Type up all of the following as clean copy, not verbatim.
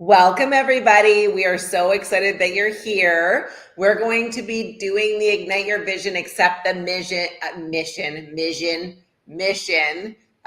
Welcome, everybody. We are so excited that you're here. We're going to be doing the Ignite Your Vision, Accept the Mission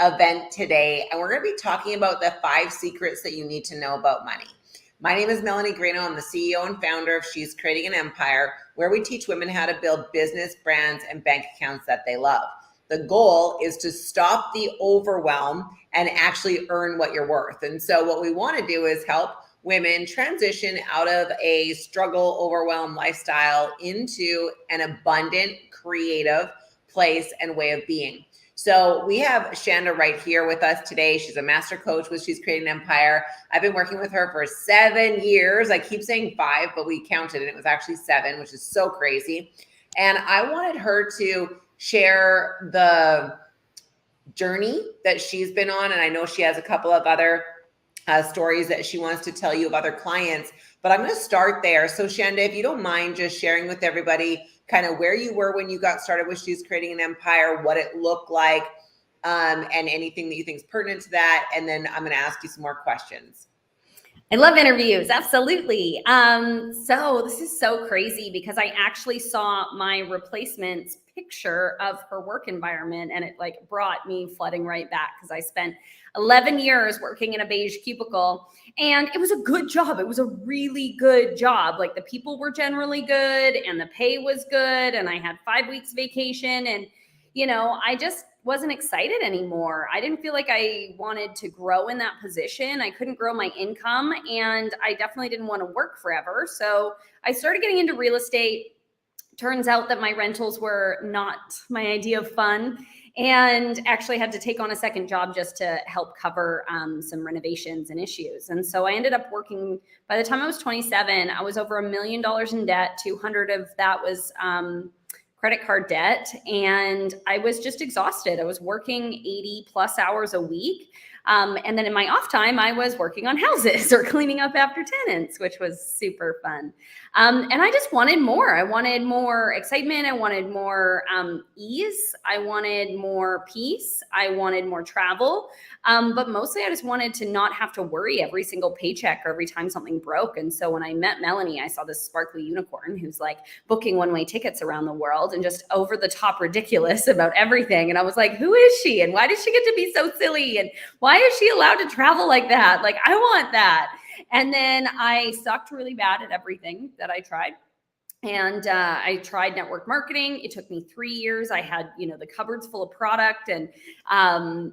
event today. And we're going to be talking about the 5 secrets that you need to know about money. My name is Melanie Greno. I'm the CEO and founder of She's Creating an Empire, where we teach women how to build business, brands, and bank accounts that they love. The goal is to stop the overwhelm and actually earn what you're worth. And so what we want to do is help women transition out of a struggle, overwhelmed lifestyle into an abundant, creative place and way of being. So we have Shanda right here with us today. She's a master coach with She's Creating an Empire. I've been working with her for 7 years. I keep saying 5, but we counted and it was actually 7, which is so crazy. And I wanted her to share the journey that she's been on. And I know she has a couple of other stories that she wants to tell you of other clients, but I'm going to start there. So Shanda, if you don't mind just sharing with everybody kind of where you were when you got started with She's Creating an Empire, what it looked like, and anything that you think is pertinent to that. And then I'm going to ask you some more questions. I love interviews. Absolutely. So this is so crazy because I actually saw my replacement's picture of her work environment and it like brought me flooding right back because I spent 11 years working in a beige cubicle and it was a good job. It was a really good job. Like the people were generally good and the pay was good and I had 5 weeks vacation and, I just wasn't excited anymore. I didn't feel like I wanted to grow in that position. I couldn't grow my income and I definitely didn't want to work forever. So I started getting into real estate. Turns out that my rentals were not my idea of fun and actually had to take on a second job just to help cover some renovations and issues. And so I ended up working, by the time I was 27, I was over $1 million in debt. 200 of that was credit card debt. And I was just exhausted. I was working 80 plus hours a week. And then in my off time, I was working on houses or cleaning up after tenants, which was super fun. And I just wanted more. I wanted more excitement. I wanted more ease. I wanted more peace. I wanted more travel. But mostly I just wanted to not have to worry every single paycheck or every time something broke. And so when I met Melanie, I saw this sparkly unicorn who's like booking one-way tickets around the world and just over the top ridiculous about everything. And I was like, who is she? And why does she get to be so silly? And why is she allowed to travel like that? Like, I want that. And then I sucked really bad at everything that I tried. And I tried network marketing. It took me 3 years. I had, the cupboards full of product and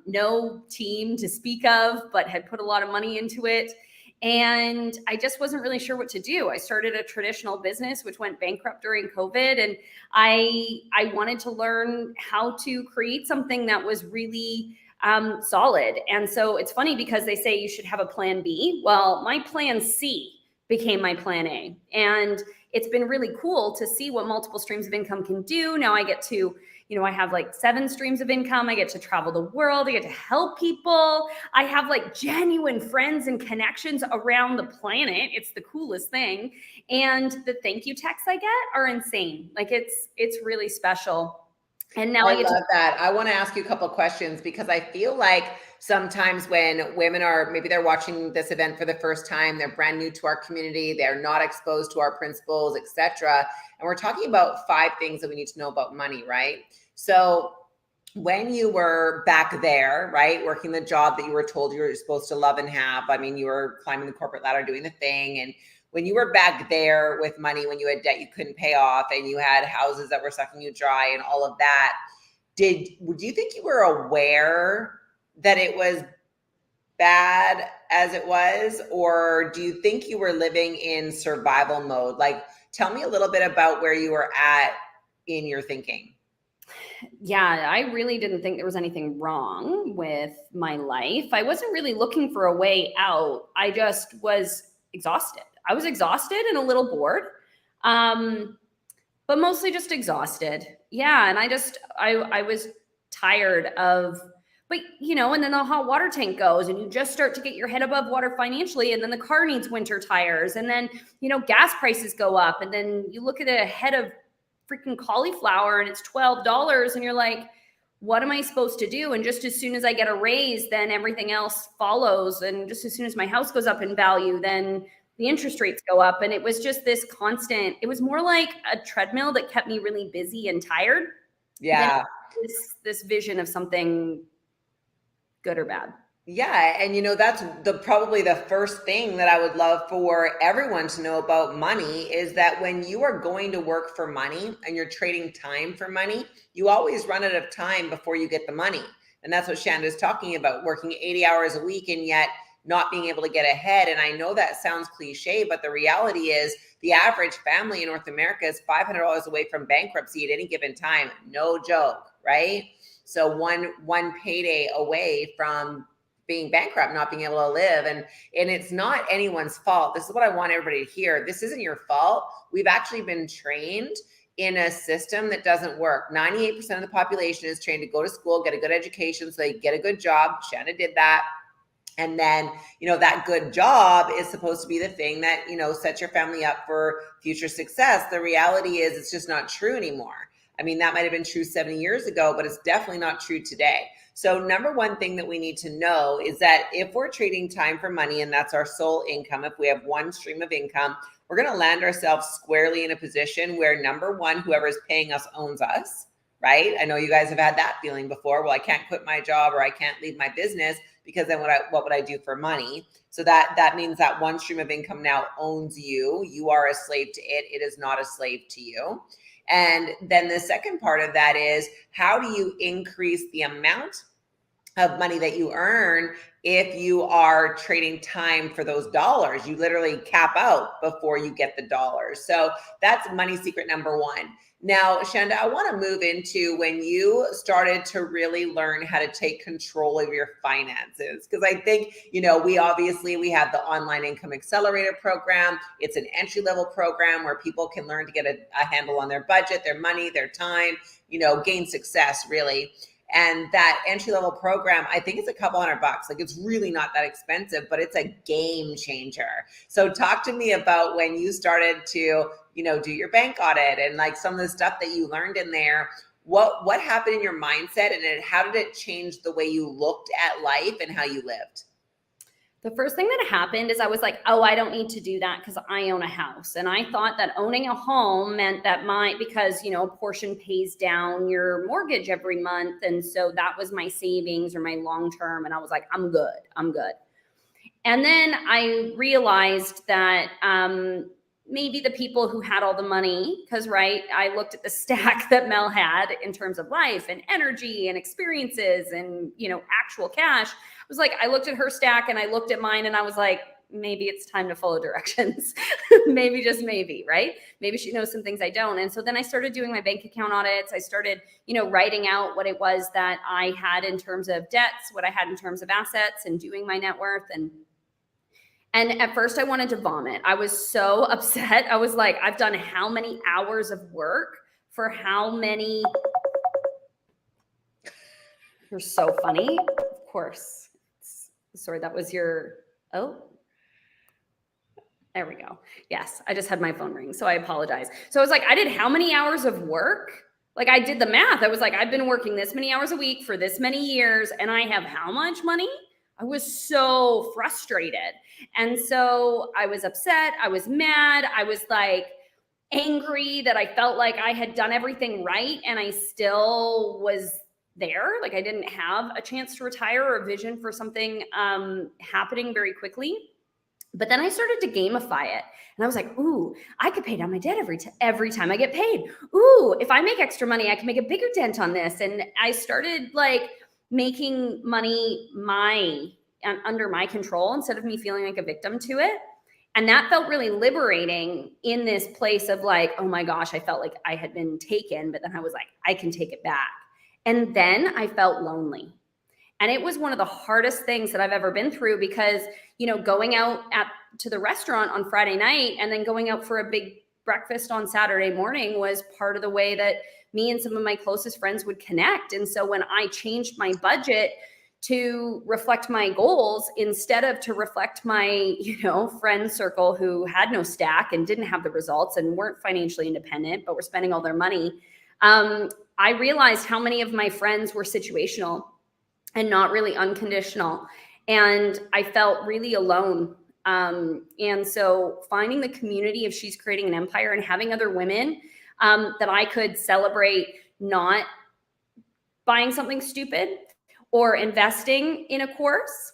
no team to speak of, but had put a lot of money into it. And I just wasn't really sure what to do. I started a traditional business, which went bankrupt during COVID. And I wanted to learn how to create something that was really solid. And so it's funny because they say you should have a plan B. Well, my plan C became my plan A. And it's been really cool to see what multiple streams of income can do. Now I get to, I have like 7 streams of income. I get to travel the world. I get to help people. I have like genuine friends and connections around the planet. It's the coolest thing. And the thank you texts I get are insane. Like it's really special. And now I love that. I want to ask you a couple of questions because I feel like sometimes when women are, maybe they're watching this event for the first time, they're brand new to our community, they're not exposed to our principles, etc. And we're talking about 5 things that we need to know about money, right? So when you were back there, right, working the job that you were told you were supposed to love and have, I mean, you were climbing the corporate ladder, doing the thing. And when you were back there with money, when you had debt you couldn't pay off and you had houses that were sucking you dry and all of that, do you think you were aware that it was bad as it was? Or do you think you were living in survival mode? Like, tell me a little bit about where you were at in your thinking. Yeah, I really didn't think there was anything wrong with my life. I wasn't really looking for a way out. I just was exhausted. I was exhausted and a little bored, but mostly just exhausted. Yeah. And I was tired of, but and then the hot water tank goes and you just start to get your head above water financially. And then the car needs winter tires. And then, gas prices go up. And then you look at a head of freaking cauliflower and it's $12 and you're like, what am I supposed to do? And just as soon as I get a raise, then everything else follows. And just as soon as my house goes up in value, then the interest rates go up. And it was just this constant, it was more like a treadmill that kept me really busy and tired than Yeah. this vision of something good or bad. Yeah, and that's probably the first thing that I would love for everyone to know about money is that when you are going to work for money and you're trading time for money, you always run out of time before you get the money. And that's what Shanda's talking about, working 80 hours a week and yet not being able to get ahead. And I know that sounds cliche, but the reality is the average family in North America is $500 away from bankruptcy at any given time. No joke, right? So one payday away from being bankrupt, not being able to live. And it's not anyone's fault. This is what I want everybody to hear. This isn't your fault. We've actually been trained in a system that doesn't work. 98% of the population is trained to go to school, get a good education, so they get a good job. Shanna did that. And then, that good job is supposed to be the thing that, sets your family up for future success. The reality is it's just not true anymore. I mean, that might have been true 70 years ago, but it's definitely not true today. So number one thing that we need to know is that if we're trading time for money and that's our sole income, if we have one stream of income, we're going to land ourselves squarely in a position where number one, whoever is paying us owns us, right? I know you guys have had that feeling before. Well, I can't quit my job or I can't leave my business because then what would I do for money? So that means that one stream of income now owns you. You are a slave to it. It is not a slave to you. And then the second part of that is, how do you increase the amount of money that you earn if you are trading time for those dollars? You literally cap out before you get the dollars. So that's money secret number one. Now, Shanda, I want to move into when you started to really learn how to take control of your finances. Because I think, we have the online income accelerator program. It's an entry-level program where people can learn to get a handle on their budget, their money, their time, gain success really. And that entry-level program, I think it's a couple $100. Like, it's really not that expensive, but it's a game changer. So talk to me about when you started to, do your bank audit and like some of the stuff that you learned in there. What happened in your mindset, and how did it change the way you looked at life and how you lived? The first thing that happened is I was like, oh, I don't need to do that because I own a house. And I thought that owning a home meant that because, a portion pays down your mortgage every month. And so that was my savings or my long term. And I was like, I'm good. And then I realized that maybe the people who had all the money, because, right, I looked at the stack that Mel had in terms of life and energy and experiences and, actual cash. I looked at her stack and I looked at mine and I was like, maybe it's time to follow directions. Maybe, just maybe, right? Maybe she knows some things I don't. And so then I started doing my bank account audits. I started, writing out what it was that I had in terms of debts, what I had in terms of assets, and doing my net worth. And at first I wanted to vomit. I was so upset. I was like, I've done how many hours of work for how many? You're so funny. Of course. Sorry, that was your, oh, there we go. Yes, I just had my phone ring, so I apologize. So I was like, I did how many hours of work? Like, I did the math. I was like, I've been working this many hours a week for this many years, and I have how much money? I was so frustrated. And so I was upset. I was mad. I was like angry that I felt like I had done everything right and I still was there. Like, I didn't have a chance to retire or a vision for something happening very quickly. But then I started to gamify it. And I was like, ooh, I could pay down my debt every time I get paid. Ooh, if I make extra money, I can make a bigger dent on this. And I started like making money under my control instead of me feeling like a victim to it. And that felt really liberating in this place of like, oh my gosh, I felt like I had been taken, but then I was like, I can take it back. And then I felt lonely. And it was one of the hardest things that I've ever been through because, going out to the restaurant on Friday night and then going out for a big breakfast on Saturday morning was part of the way that me and some of my closest friends would connect. And so when I changed my budget to reflect my goals instead of to reflect my, friend circle who had no stack and didn't have the results and weren't financially independent, but were spending all their money, I realized how many of my friends were situational and not really unconditional. And I felt really alone. And so finding the community of She's Creating an Empire and having other women that I could celebrate not buying something stupid or investing in a course,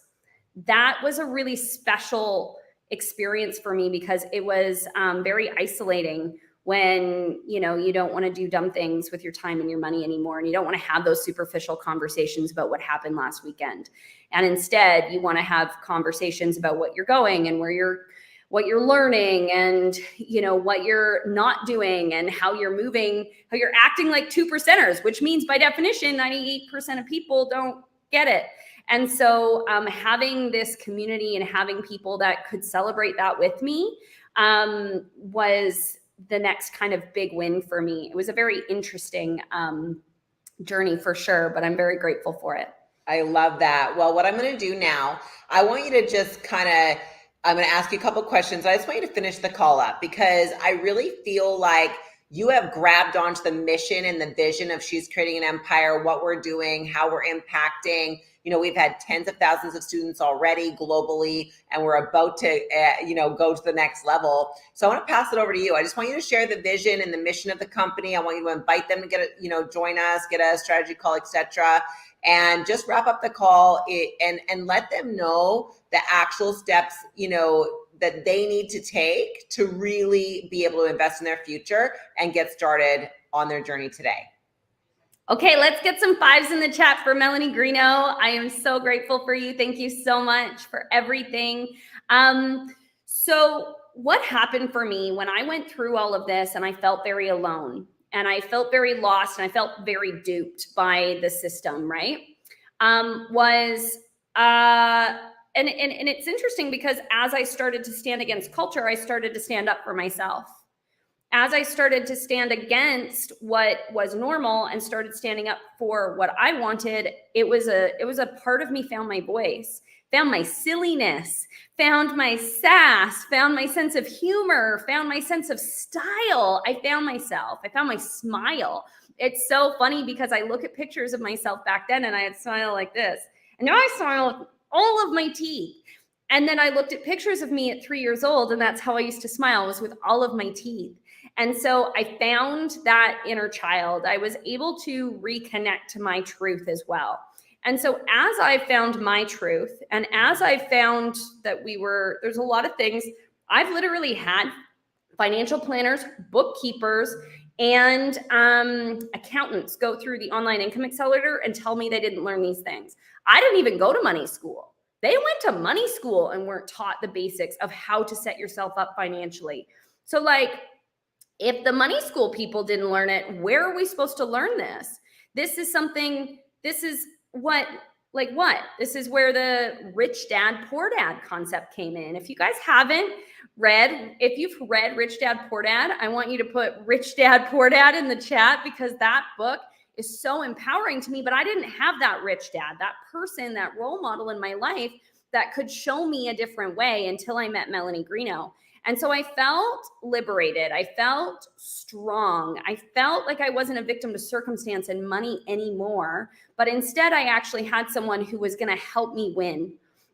that was a really special experience for me, because it was very isolating when you don't want to do dumb things with your time and your money anymore, and you don't want to have those superficial conversations about what happened last weekend, and instead you want to have conversations about what you're going and what you're learning, and what you're not doing, and how you're moving, how you're acting like 2%ers, which means by definition 98% of people don't get it. And so having this community and having people that could celebrate that with me was the next kind of big win for me. It was a very interesting journey for sure, but I'm very grateful for it. I love that. Well, what I'm going to do now, I want you to just I'm going to ask you a couple questions. I just want you to finish the call up, because I really feel like you have grabbed onto the mission and the vision of She's Creating an Empire, what we're doing, how we're impacting. We've had tens of thousands of students already globally, and we're about to, go to the next level. So I want to pass it over to you. I just want you to share the vision and the mission of the company. I want you to invite them to join us, get a strategy call, etc., and just wrap up the call and let them know the actual steps, that they need to take to really be able to invest in their future and get started on their journey today. Okay, let's get some 5s in the chat for Melanie Greeno. I am so grateful for you. Thank you so much for everything. So what happened for me when I went through all of this and I felt very alone and I felt very lost and I felt very duped by the system, right? And it's interesting, because as I started to stand against culture, I started to stand up for myself. As I started to stand against what was normal and started standing up for what I wanted, it was a part of me found my voice, found my silliness, found my sass, found my sense of humor, found my sense of style. I found myself. I found my smile. It's so funny, because I look at pictures of myself back then and I had smile like this. And now I smile with all of my teeth. And then I looked at pictures of me at 3 years old, and that's how I used to smile, was with all of my teeth. And so I found that inner child. I was able to reconnect to my truth as well. And so as I found my truth, and as I found that there's a lot of things, I've literally had financial planners, bookkeepers, and accountants go through the online income accelerator and tell me they didn't learn these things. I didn't even go to money school. They went to money school and weren't taught the basics of how to set yourself up financially. So if the money school people didn't learn it, where are we supposed to learn this? This is where the rich dad, poor dad concept came in. If you guys haven't if you've read Rich Dad, Poor Dad, I want you to put Rich Dad, Poor Dad in the chat, because that book is so empowering to me. But I didn't have that rich dad, that person, that role model in my life that could show me a different way until I met Melanie Greeno. And so I felt liberated. I felt strong. I felt like I wasn't a victim to circumstance and money anymore, but instead I actually had someone who was going to help me win.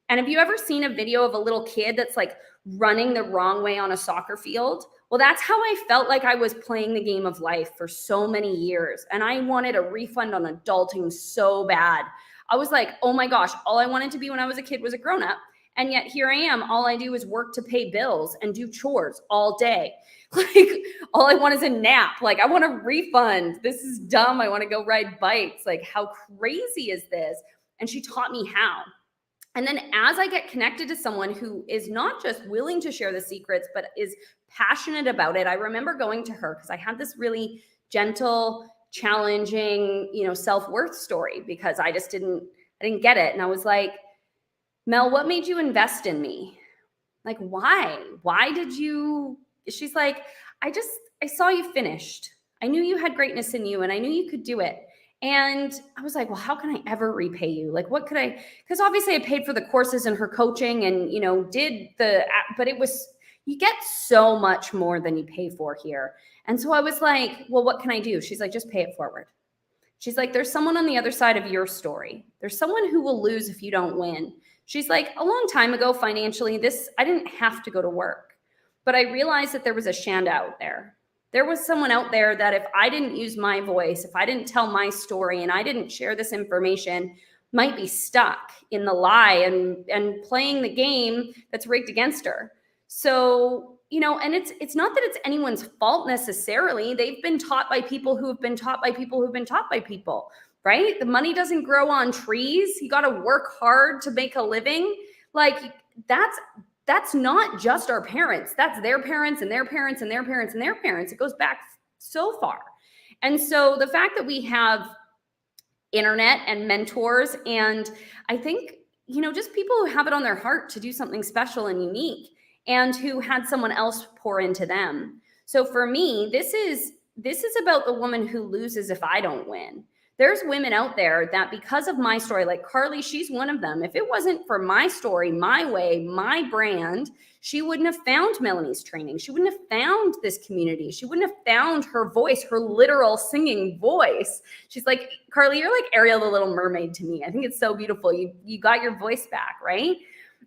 And have you ever seen a video of a little kid that's running the wrong way on a soccer field? Well, that's how I felt like I was playing the game of life for so many years. And I wanted a refund on adulting so bad. I was like, oh my gosh, all I wanted to be when I was a kid was a grown-up. And yet here I am. All I do is work to pay bills and do chores all day. All I want is a nap. I want a refund. This is dumb. I want to go ride bikes. How crazy is this? And she taught me how. And then as I get connected to someone who is not just willing to share the secrets, but is passionate about it, I remember going to her because I had this really gentle, challenging, self-worth story, because I didn't get it. And I was like, Mel, what made you invest in me? Why did you? She's like, I saw you finished. I knew you had greatness in you and I knew you could do it. And I was like, well, how can I ever repay you? What could I, because obviously I paid for the courses and her coaching and, but you get so much more than you pay for here. And so I was like, well, what can I do? She's like, just pay it forward. She's like, there's someone on the other side of your story. There's someone who will lose if you don't win. She's like, a long time ago, financially, I didn't have to go to work, but I realized that there was a Shanda out there. There was someone out there that if I didn't use my voice, if I didn't tell my story and I didn't share this information, might be stuck in the lie and playing the game that's rigged against her. So, and it's not that it's anyone's fault necessarily. They've been taught by people who have been taught by people who've been taught by people, right? The money doesn't grow on trees. You got to work hard to make a living. Like that's not just our parents. That's their parents and their parents and their parents and their parents. It goes back so far. And so the fact that we have internet and mentors, and I think, just people who have it on their heart to do something special and unique and who had someone else pour into them. So for me, this is about the woman who loses if I don't win. There's women out there that because of my story, like Carly, she's one of them. If it wasn't for my story, my way, my brand, she wouldn't have found Melanie's training. She wouldn't have found this community. She wouldn't have found her voice, her literal singing voice. She's like, Carly, you're like Ariel the Little Mermaid to me. I think it's so beautiful. You got your voice back, right?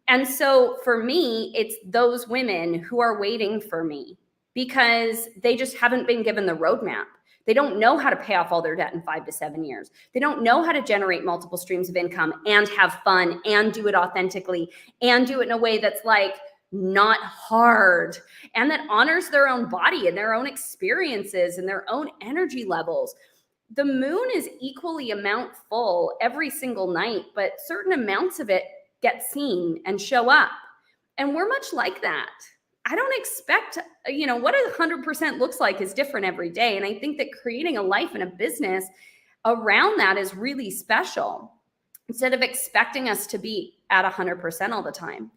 And so for me, it's those women who are waiting for me because they just haven't been given the roadmap. They don't know how to pay off all their debt in 5 to 7 years. They don't know how to generate multiple streams of income and have fun and do it authentically and do it in a way that's like not hard and that honors their own body and their own experiences and their own energy levels. The moon is equally amount full every single night, but certain amounts of it get seen and show up. And we're much like that. I don't expect, what 100% looks like is different every day. And I think that creating a life and a business around that is really special instead of expecting us to be at 100% all the time.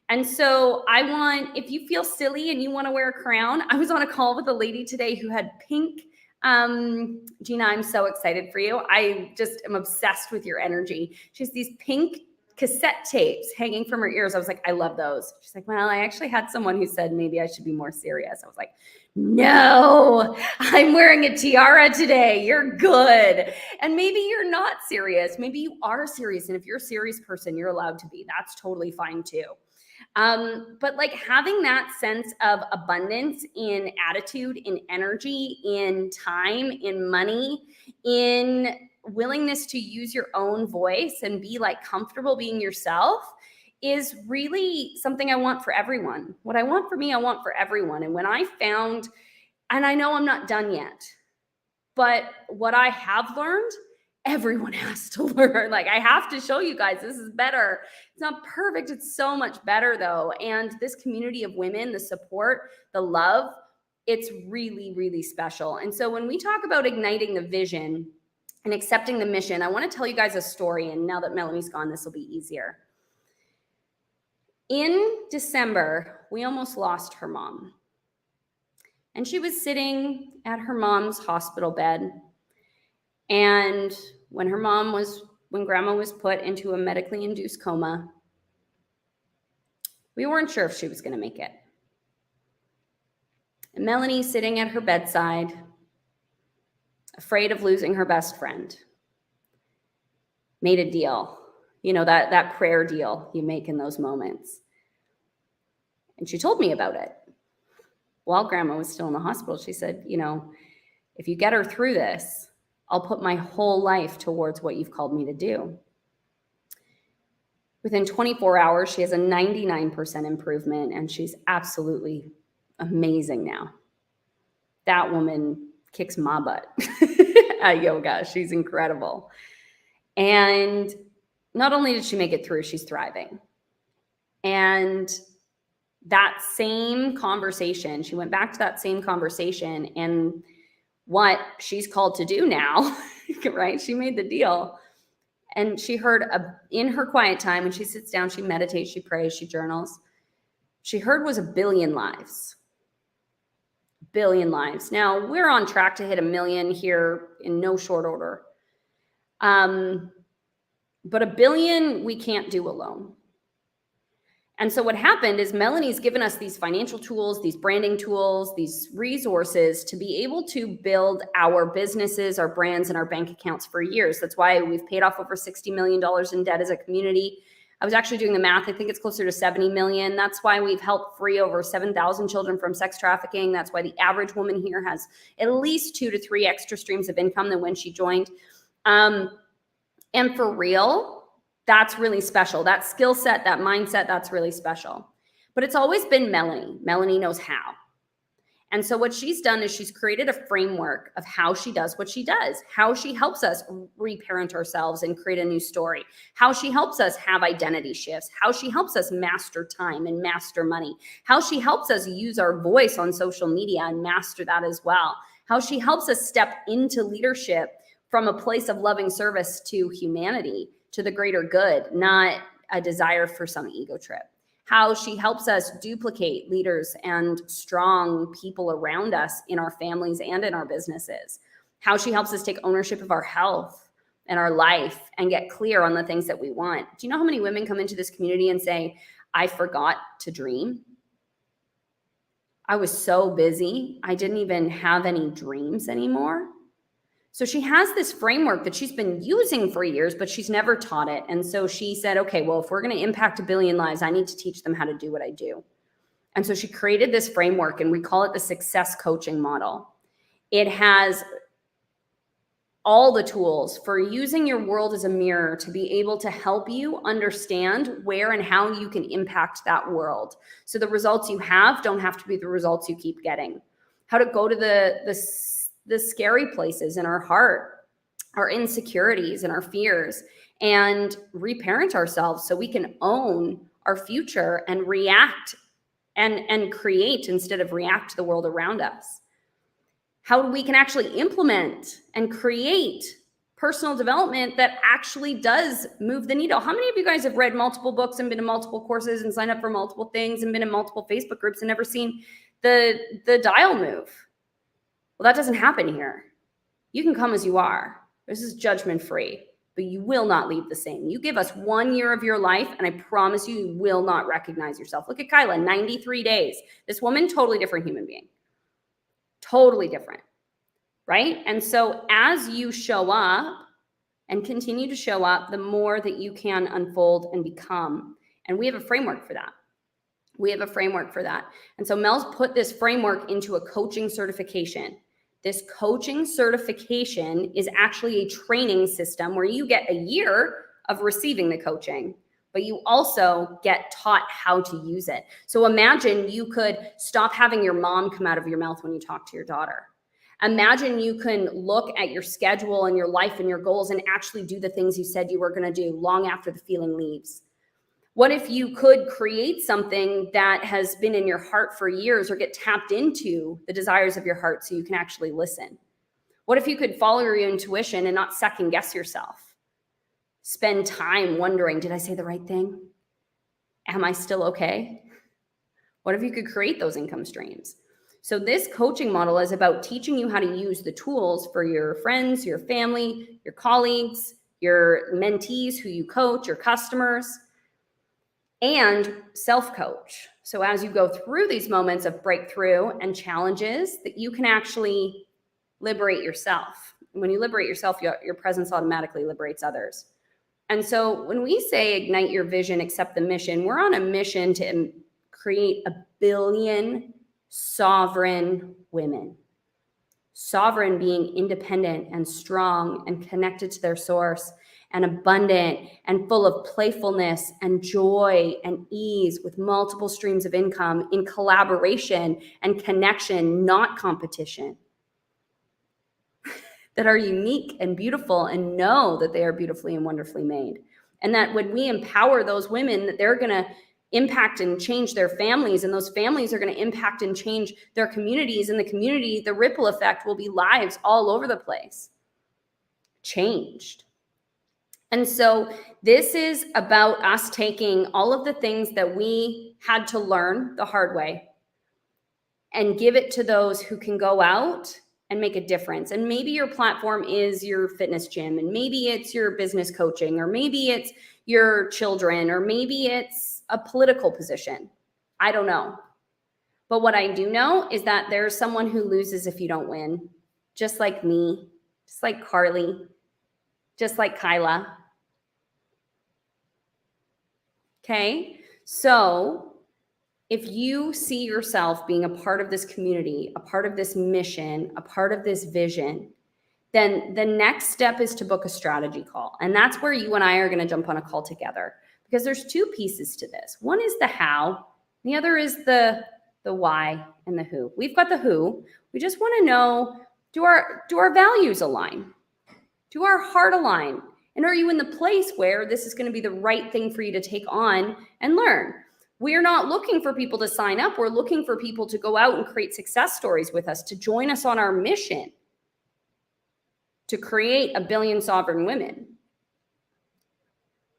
And so if you feel silly and you want to wear a crown, I was on a call with a lady today who had pink. Gina, I'm so excited for you. I just am obsessed with your energy. She has these pink cassette tapes hanging from her ears. I was like, I love those. She's like, well, I actually had someone who said maybe I should be more serious. I was like, no, I'm wearing a tiara today. You're good. And maybe you're not serious. Maybe you are serious. And if you're a serious person, you're allowed to be. That's totally fine too. But like having that sense of abundance in attitude, in energy, in time, in money, in willingness to use your own voice and be like comfortable being yourself is really something I want for everyone. What I want for me, I want for everyone. And when I found, and I know I'm not done yet, but what I have learned, everyone has to learn. Like I have to show you guys this is better. It's not perfect. It's so much better though. And this community of women, the support, the love, it's really, really special. And so when we talk about igniting the vision and accepting the mission, I want to tell you guys a story. And now that Melanie's gone, this will be easier. In December, we almost lost her mom. And she was sitting at her mom's hospital bed. And when grandma was put into a medically induced coma, we weren't sure if she was going to make it. And Melanie, sitting at her bedside, afraid of losing her best friend, made a deal. That prayer deal you make in those moments. And she told me about it. While grandma was still in the hospital, she said, if you get her through this, I'll put my whole life towards what you've called me to do. Within 24 hours, she has a 99% improvement, and she's absolutely amazing now. That woman kicks my butt at yoga. She's incredible. And not only did she make it through, she's thriving. And that same conversation, she went back to that same conversation and what she's called to do now, right? She made the deal. And she heard in her quiet time, when she sits down, she meditates, she prays, she journals. She heard was 1 billion lives. 1 billion lives. Now we're on track to hit 1 million here in no short order. But 1 billion we can't do alone. And so what happened is Melanie's given us these financial tools, these branding tools, these resources to be able to build our businesses, our brands, and our bank accounts for years. That's why we've paid off over $60 million in debt as a community. I was actually doing the math. I think it's closer to 70 million. That's why we've helped free over 7,000 children from sex trafficking. That's why the average woman here has at least 2 to 3 extra streams of income than when she joined. And for real, that's really special. That skill set, that mindset, that's really special. But it's always been Melanie. Melanie knows how. And so what she's done is she's created a framework of how she does what she does, how she helps us reparent ourselves and create a new story, how she helps us have identity shifts, how she helps us master time and master money, how she helps us use our voice on social media and master that as well, how she helps us step into leadership from a place of loving service to humanity, to the greater good, not a desire for some ego trip. How she helps us duplicate leaders and strong people around us in our families and in our businesses. How she helps us take ownership of our health and our life and get clear on the things that we want. Do you know how many women come into this community and say, I forgot to dream? I was so busy, I didn't even have any dreams anymore. So she has this framework that she's been using for years, but she's never taught it. And so she said, okay, well, if we're going to impact 1 billion lives, I need to teach them how to do what I do. And so she created this framework, and we call it the success coaching model. It has all the tools for using your world as a mirror to be able to help you understand where and how you can impact that world. So the results you have don't have to be the results you keep getting. How to go to the scary places in our heart, our insecurities and our fears, and reparent ourselves so we can own our future and react and create instead of react to the world around us. How we can actually implement and create personal development that actually does move the needle. How many of you guys have read multiple books and been to multiple courses and signed up for multiple things and been in multiple Facebook groups and never seen the dial move? Well, that doesn't happen here. You can come as you are. This is judgment free, but you will not leave the same. You give us 1 year of your life, and I promise you will not recognize yourself. Look at Kyla, 93 days. This woman, totally different human being. Totally different, right? And so as you show up and continue to show up, the more that you can unfold and become. And we have a framework for that. And so Mel's put this framework into a coaching certification. This coaching certification is actually a training system where you get a year of receiving the coaching, but you also get taught how to use it. So imagine you could stop having your mom come out of your mouth when you talk to your daughter. Imagine you can look at your schedule and your life and your goals and actually do the things you said you were going to do long after the feeling leaves. What if you could create something that has been in your heart for years, or get tapped into the desires of your heart so you can actually listen? What if you could follow your intuition and not second guess yourself? Spend time wondering, did I say the right thing? Am I still okay? What if you could create those income streams? So this coaching model is about teaching you how to use the tools for your friends, your family, your colleagues, your mentees who you coach, your customers, and self-coach. So as you go through these moments of breakthrough and challenges, that you can actually liberate yourself. When you liberate yourself, your presence automatically liberates others. And so when we say ignite your vision, accept the mission, we're on a mission to create 1 billion sovereign women. Sovereign being independent and strong and connected to their source, and abundant and full of playfulness and joy and ease, with multiple streams of income in collaboration and connection, not competition. That are unique and beautiful and know that they are beautifully and wonderfully made. And that when we empower those women, that they're going to impact and change their families, and those families are going to impact and change their communities, and the community, the ripple effect will be lives all over the place changed. And so this is about us taking all of the things that we had to learn the hard way and give it to those who can go out and make a difference. And maybe your platform is your fitness gym, and maybe it's your business coaching, or maybe it's your children, or maybe it's a political position. I don't know. But what I do know is that there's someone who loses if you don't win, just like me, just like Carly, just like Kyla. Okay? So if you see yourself being a part of this community, a part of this mission, a part of this vision, then the next step is to book a strategy call. And that's where you and I are going to jump on a call together, because there's two pieces to this. One is the how, the other is the why and the who. We've got the who. We just want to know, do our values align? Do our heart align? And are you in the place where this is going to be the right thing for you to take on and learn? We're not looking for people to sign up. We're looking for people to go out and create success stories with us, to join us on our mission to create 1 billion sovereign women.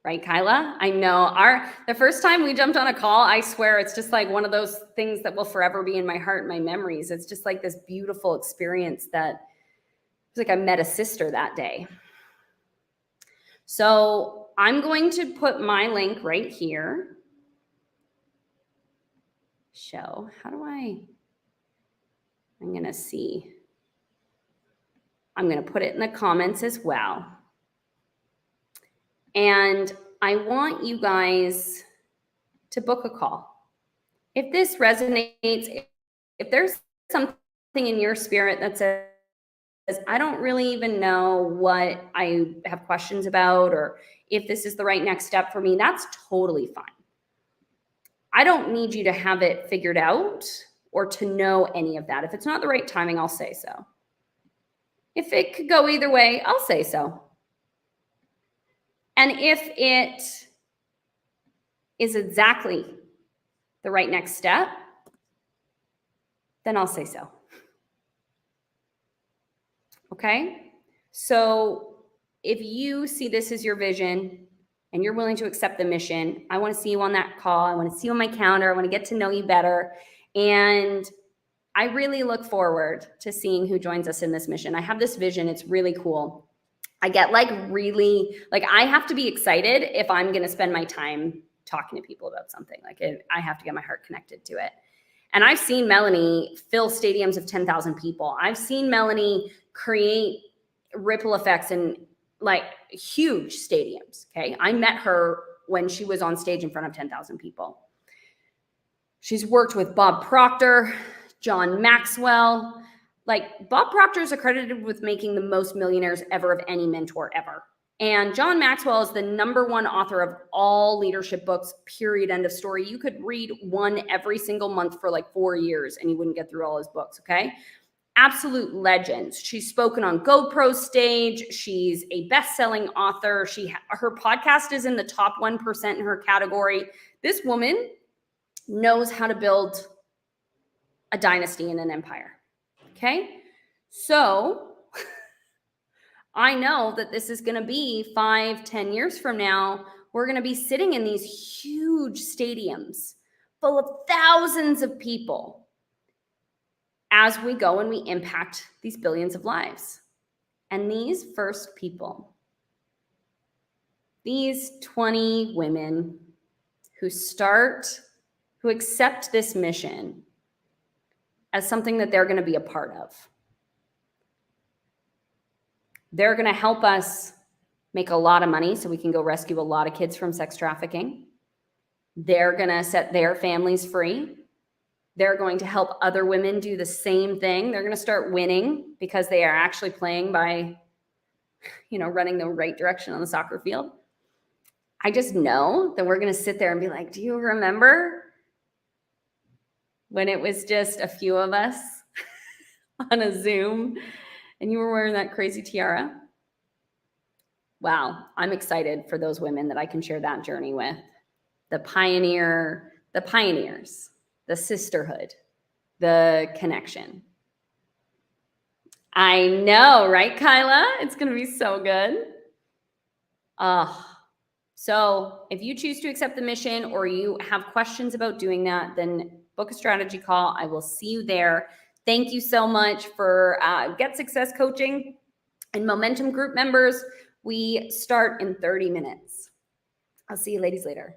Right, Kyla? I know the first time we jumped on a call, I swear it's just like one of those things that will forever be in my heart and my memories. It's just like this beautiful experience that it's like I met a sister that day. So I'm going to put my link right here. Show, I'm going to see. I'm going to put it in the comments as well. And I want you guys to book a call. If this resonates, if there's something in your spirit that says, I don't really even know what I have questions about, or if this is the right next step for me, that's totally fine. I don't need you to have it figured out or to know any of that. If it's not the right timing, I'll say so. If it could go either way, I'll say so. And if it is exactly the right next step, then I'll say so. Okay? So if you see this as your vision and you're willing to accept the mission, I want to see you on that call. I want to see you on my calendar. I want to get to know you better. And I really look forward to seeing who joins us in this mission. I have this vision. It's really cool. I get I have to be excited if I'm going to spend my time talking to people about something. I have to get my heart connected to it. And I've seen Melanie fill stadiums of 10,000 people. I've seen Melanie create ripple effects in huge stadiums. Okay. I met her when she was on stage in front of 10,000 people. She's worked with Bob Proctor, John Maxwell. Bob Proctor is accredited with making the most millionaires ever of any mentor ever. And John Maxwell is the #1 author of all leadership books, period, end of story. You could read one every single month for 4 years and you wouldn't get through all his books, okay? Absolute legends. She's spoken on GoPro stage. She's a best-selling author. Her podcast is in the top 1% in her category. This woman knows how to build a dynasty and an empire. Okay? So I know that this is going to be 5-10 years from now. We're going to be sitting in these huge stadiums full of thousands of people as we go and we impact these billions of lives. And these first people, these 20 women who accept this mission as something that they're going to be a part of. They're going to help us make a lot of money so we can go rescue a lot of kids from sex trafficking. They're going to set their families free. They're going to help other women do the same thing. They're going to start winning because they are actually playing by, running the right direction on the soccer field. I just know that we're going to sit there and be like, do you remember when it was just a few of us on a Zoom and you were wearing that crazy tiara? Wow, I'm excited for those women that I can share that journey with. The pioneers, the sisterhood, the connection. I know, right, Kyla? It's going to be so good. So if you choose to accept the mission or you have questions about doing that, then book a strategy call. I will see you there. Thank you so much for Get Success Coaching and Momentum Group members. We start in 30 minutes. I'll see you ladies later.